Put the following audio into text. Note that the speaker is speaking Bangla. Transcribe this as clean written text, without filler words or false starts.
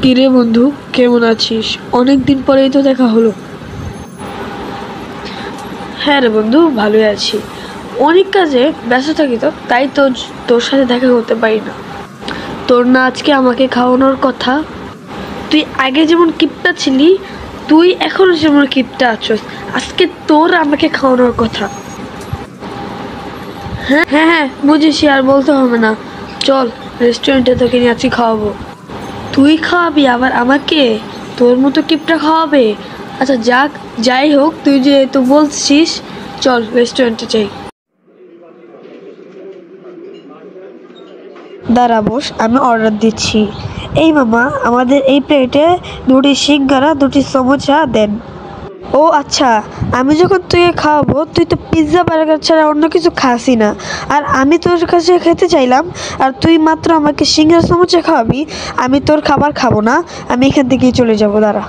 কিরে বন্ধু, কেমন আছিস? অনেক দিন পরেই তো দেখা হলো। হ্যাঁ রে বন্ধু, ভালোই আছি। অনেক কাজে ব্যস্ত থাকি, তো তাই তো তোর সাথে দেখা করতে পারি না। তোর না আজকে আমাকে খাওয়ানোর কথা? তুই আগে যেমন কিপটা ছিলি, তুই এখনো যেমন কিপটা আছস। আজকে তোর আমাকে খাওয়ানোর কথা। হ্যাঁ হ্যাঁ হ্যাঁ, বুঝেছি, আর বলতে হবে না। চল, রেস্টুরেন্টে তোকে নিয়ে আজকে খাওয়াবো। তুই খাওয়াবি আবার আমাকে? তোর মতো কিপটা খাওয়াবে? আচ্ছা যাক, যাই হোক, তুই যেহেতু বলছিস, চল রেস্টুরেন্টে যাই। দাঁড়া বস, আমি অর্ডার দিচ্ছি। এই মামা, আমাদের এই প্লেটে 2টি সিঙ্গারা, 2টি সমোসা দেন। ও আচ্ছা, আমি যখন তুই খাওয়াবো, তুই তো পিৎজা বার্গার ছাড়া অন্য কিছু খাসই না। আর আমি তোর কাছে খেতে চাইলাম, আর তুই মাত্র আমাকে সিঙ্গারা সমোসা খাওয়াবি। আমি তোর খাবার খাবো না, আমি এখান থেকেই চলে যাবো। দাঁড়া।